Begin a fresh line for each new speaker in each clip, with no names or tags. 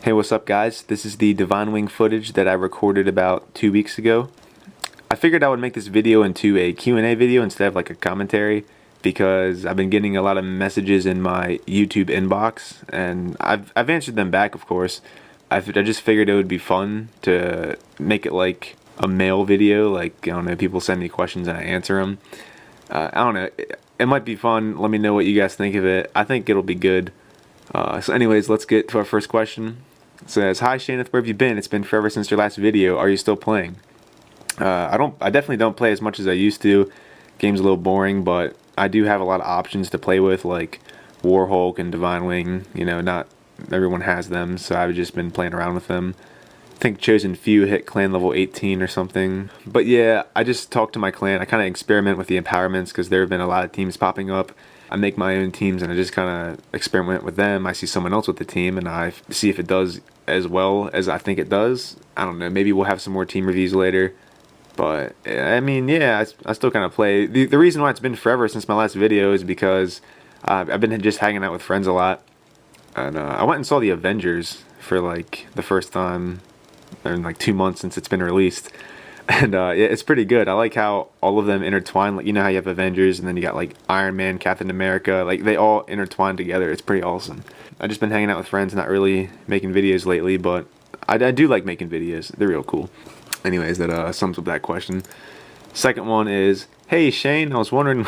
Hey, what's up guys? This is the Divinewing footage that I recorded about 2 weeks ago. I figured I would make this video into a Q&A video instead of like a commentary because I've been getting a lot of messages in my YouTube inbox and I've answered them back, of course. I just figured it would be fun to make it like a mail video, like, I don't know, people send me questions and I answer them. I don't know, it might be fun. Let me know what you guys think of it. I think it'll be good. So anyways, let's get to our first question. It says, "Hi Shaneth, where have you been? It's been forever since your last video. Are you still playing?" I definitely don't play as much as I used to. Game's a little boring, but I do have a lot of options to play with, like Warhulk and Divinewing. You know, not everyone has them, so I've just been playing around with them. I think Chosen Few hit clan level 18 or something. But yeah, I just talk to my clan. I kind of experiment with the empowerments because there have been a lot of teams popping up. I make my own teams and I just kind of experiment with them. I see someone else with the team and I see if it does as well as I think it does. I don't know, maybe we'll have some more team reviews later. But, I mean, yeah, I still kind of play. The reason why it's been forever since my last video is because I've been just hanging out with friends a lot. And I went and saw the Avengers for like the first time in like 2 months since it's been released. And yeah, it's pretty good. I like how all of them intertwine. Like, you know how you have Avengers and then you got like Iron Man, Captain America. Like, they all intertwine together. It's pretty awesome. I've just been hanging out with friends, not really making videos lately, but I do like making videos. They're real cool. Anyways, that sums up that question. Second one is, "Hey Shane, I was wondering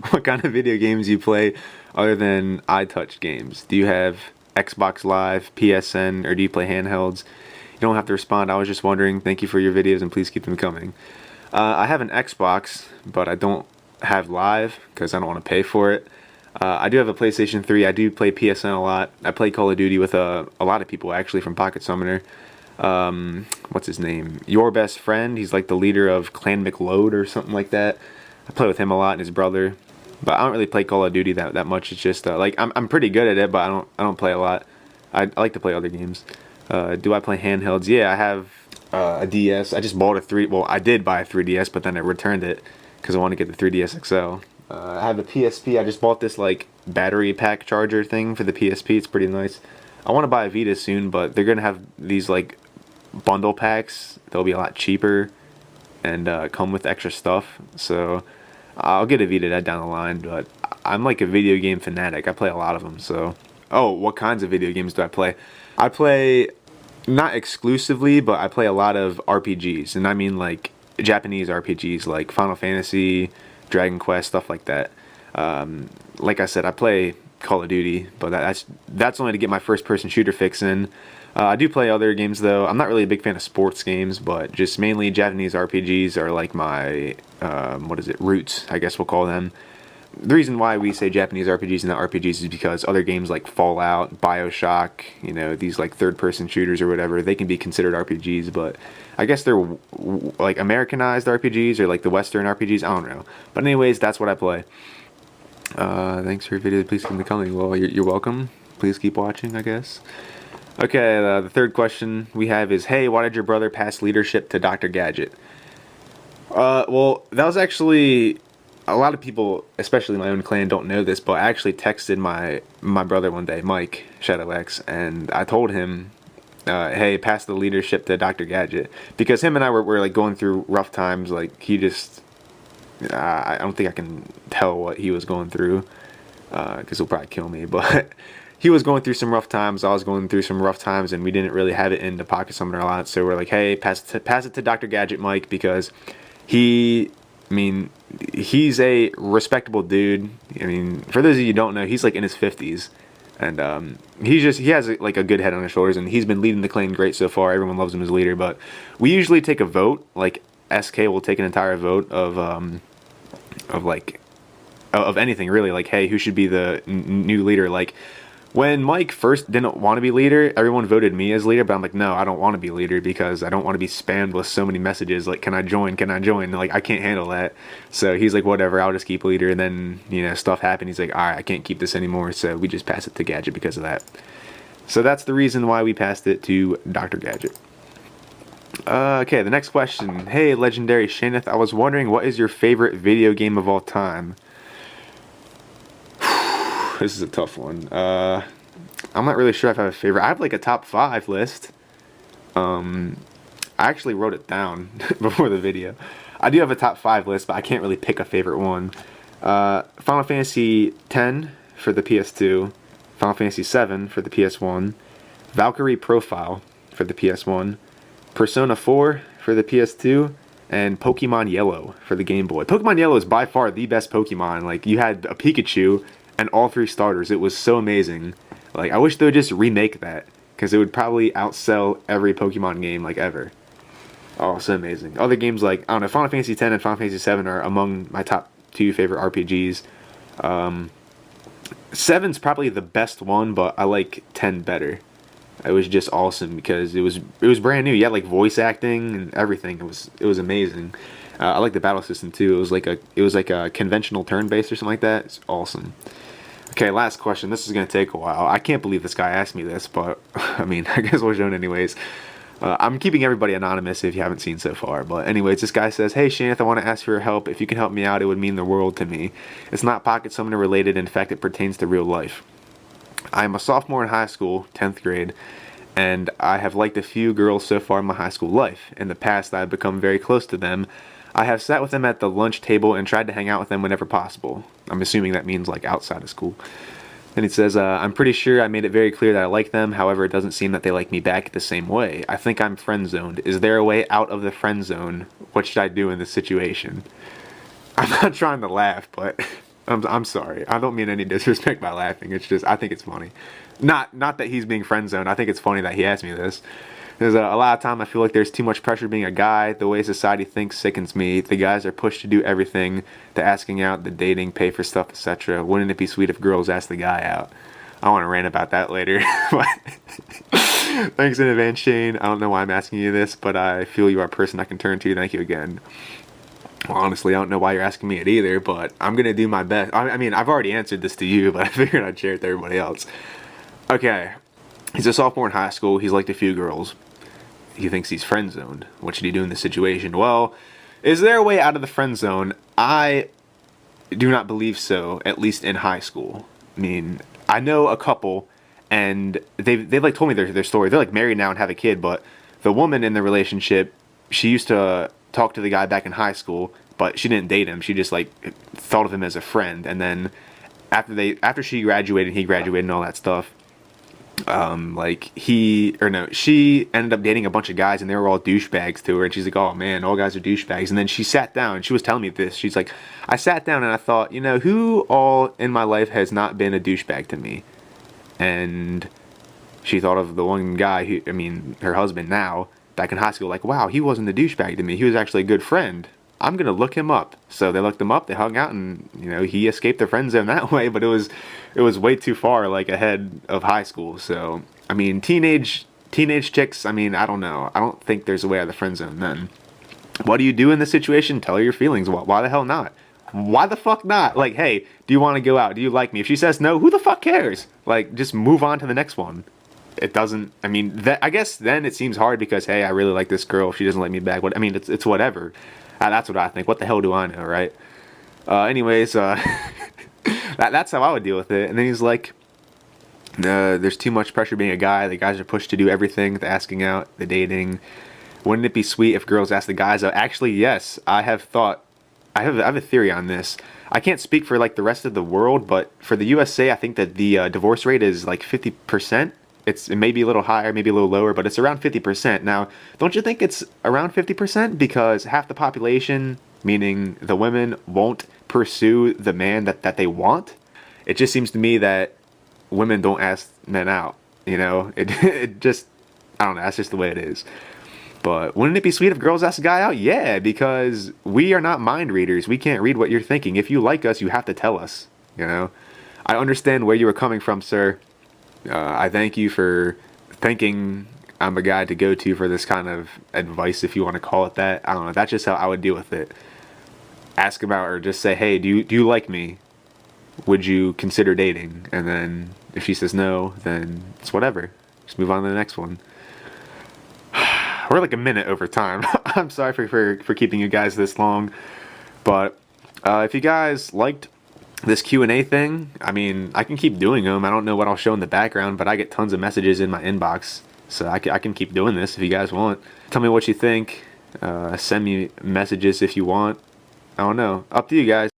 what kind of video games you play other than iTouch games. Do you have Xbox Live, PSN, or do you play handhelds? You don't have to respond. I was just wondering. Thank you for your videos and please keep them coming." I have an Xbox, but I don't have Live because I don't want to pay for it. I do have a PlayStation 3. I do play PSN a lot. I play Call of Duty with a lot of people actually from Pocket Summoner. What's his name? Your Best Friend. He's like the leader of Clan McLeod or something like that. I play with him a lot and his brother. But I don't really play Call of Duty that much. It's just like I'm pretty good at it, but I don't play a lot. I like to play other games. Do I play handhelds? Yeah, I have a DS. I just bought a 3. Well, I did buy a 3DS, but then I returned it because I want to get the 3DS XL. I have a PSP. I just bought this like battery pack charger thing for the PSP. It's pretty nice. I want to buy a Vita soon, but they're gonna have these like bundle packs. They'll be a lot cheaper and come with extra stuff. So I'll get a Vita down the line. But I'm like a video game fanatic. I play a lot of them. So, oh, what kinds of video games do I play? I play not exclusively, but I play a lot of RPGs, and I mean like Japanese RPGs, like Final Fantasy, Dragon Quest, stuff like that. Like I said, I play Call of Duty, but that's only to get my first-person shooter fix in. I do play other games though. I'm not really a big fan of sports games, but just mainly Japanese RPGs are like my roots, I guess we'll call them. The reason why we say Japanese RPGs and not RPGs is because other games like Fallout, BioShock, you know, these like third-person shooters or whatever, they can be considered RPGs, but I guess they're like Americanized RPGs or like the Western RPGs. I don't know. But anyways, that's what I play. Thanks for your video. Please keep them coming. Well, you're welcome. Please keep watching, I guess. Okay, the third question we have is, "Hey, why did your brother pass leadership to Dr. Gadget?" Well, that was actually... A lot of people, especially my own clan, don't know this, but I actually texted my brother one day, Mike, Shadow X, and I told him, hey, pass the leadership to Dr. Gadget. Because him and I were like going through rough times. Like, he just... I don't think I can tell what he was going through, because he'll probably kill me, but... He was going through some rough times, I was going through some rough times, and we didn't really have it in the Pocket Summoner a lot, so we're like, hey, pass it to Dr. Gadget, Mike, because I mean, he's a respectable dude. I mean, for those of you who don't know, he's like in his 50s. And he has like a good head on his shoulders, and he's been leading the clan great so far. Everyone loves him as leader, but we usually take a vote. Like, SK will take an entire vote of anything really. Like, hey, who should be the new leader? Like, when Mike first didn't want to be leader, everyone voted me as leader, but I'm like, no, I don't want to be leader because I don't want to be spammed with so many messages like, can I join, can I join? Like, I can't handle that. So he's like, whatever, I'll just keep leader. And then, you know, stuff happened. He's like, all right, I can't keep this anymore. So we just pass it to Gadget because of that. So that's the reason why we passed it to Dr. Gadget. Okay, the next question. "Hey, legendary Shaneth, I was wondering, what is your favorite video game of all time?" This is a tough one. I'm not really sure if I have a favorite. I have like a top 5 list. I actually wrote it down before the video. I do have a top 5 list, but I can't really pick a favorite one. Final Fantasy X for the PS2, Final Fantasy VII for the PS1, Valkyrie Profile for the PS1, Persona 4 for the PS2, and Pokemon Yellow for the Game Boy. Pokemon Yellow is by far the best Pokemon. Like, you had a Pikachu and all 3 starters. It was so amazing. Like, I wish they would just remake that, because it would probably outsell every Pokemon game, like, ever. Oh, so amazing. Other games like, I don't know, Final Fantasy X and Final Fantasy VII are among my top 2 favorite RPGs. 7's probably the best one, but I like 10 better. It was just awesome because it was brand new. You had like voice acting and everything. It was amazing. I like the battle system too. It was like a conventional turn based or something like that. It's awesome. Okay, last question. This is gonna take a while. I can't believe this guy asked me this, but I mean, I guess we'll show it anyways. I'm keeping everybody anonymous if you haven't seen so far. But anyways, this guy says, "Hey Shanth, I want to ask for your help. If you can help me out, it would mean the world to me. It's not Pocket Summoner related. In fact, it pertains to real life. I am a sophomore in high school, 10th grade, and I have liked a few girls so far in my high school life. In the past, I have become very close to them. I have sat with them at the lunch table and tried to hang out with them whenever possible." I'm assuming that means like outside of school. And it says, "I'm pretty sure I made it very clear that I like them. However, it doesn't seem that they like me back the same way. I think I'm friend zoned. Is there a way out of the friend zone? What should I do in this situation?" I'm not trying to laugh, but I'm sorry. I don't mean any disrespect by laughing. It's just, I think it's funny. Not that he's being friend zoned. I think it's funny that he asked me this. There's a lot of time I feel like there's too much pressure being a guy. The way society thinks sickens me. The guys are pushed to do everything. The asking out, the dating, pay for stuff, etc. Wouldn't it be sweet if girls asked the guy out? I want to rant about that later. But thanks in advance, Shane. I don't know why I'm asking you this, but I feel you are a person I can turn to. Thank you again. Well, honestly, I don't know why you're asking me it either, but I'm going to do my best. I mean, I've already answered this to you, but I figured I'd share it to everybody else. Okay. He's a sophomore in high school. He's liked a few girls. He thinks he's friend zoned. What should he do in this situation? Well, is there a way out of the friend zone? I do not believe so, at least in high school. I mean, I know a couple, and they've like told me their story. They're like married now and have a kid, but the woman in the relationship, she used to talk to the guy back in high school, but she didn't date him. She just like thought of him as a friend. And then after she graduated, he graduated and all that stuff, she ended up dating a bunch of guys and they were all douchebags to her, and she's like, "Oh man, all guys are douchebags." And then she sat down and she was telling me this. She's like, "I sat down and I thought, who all in my life has not been a douchebag to me?" And she thought of the one guy her husband now, back in high school, like, "Wow, he wasn't a douchebag to me. He was actually a good friend. I'm gonna look him up." So they looked him up, they hung out, and he escaped the friend zone that way. But it was way too far, like, ahead of high school. So I mean, teenage chicks, I mean, I don't know. I don't think there's a way out of the friend zone then. What do you do in this situation? Tell her your feelings. Why the hell not? Why the fuck not? Like, hey, do you want to go out? Do you like me? If she says no, who the fuck cares? Like, just move on to the next one. It doesn't, I mean, I guess then it seems hard because, hey, I really like this girl. If she doesn't like me back, it's whatever. That's what I think. What the hell do I know, right? Anyways, that's how I would deal with it. And then he's like, there's too much pressure being a guy. The guys are pushed to do everything, the asking out, the dating. Wouldn't it be sweet if girls asked the guys out? Actually, yes. I have a theory on this. I can't speak for like the rest of the world, but for the USA, I think that the divorce rate is like 50%. It may be a little higher, maybe a little lower, but it's around 50%. Now, don't you think it's around 50%? Because half the population, meaning the women, won't pursue the man that they want. It just seems to me that women don't ask men out. It just, I don't know, that's just the way it is. But wouldn't it be sweet if girls ask a guy out? Yeah, because we are not mind readers. We can't read what you're thinking. If you like us, you have to tell us. I understand where you were coming from, sir. I thank you for thinking I'm a guy to go to for this kind of advice, if you want to call it that. I don't know. That's just how I would deal with it. Ask him out, or just say, "Hey, do you like me? Would you consider dating?" And then if she says no, then it's whatever. Just move on to the next one. We're like a minute over time. I'm sorry for keeping you guys this long. But if you guys liked This Q&A thing, I mean, I can keep doing them. I don't know what I'll show in the background, but I get tons of messages in my inbox. So I can keep doing this if you guys want. Tell me what you think. Send me messages if you want. I don't know. Up to you guys.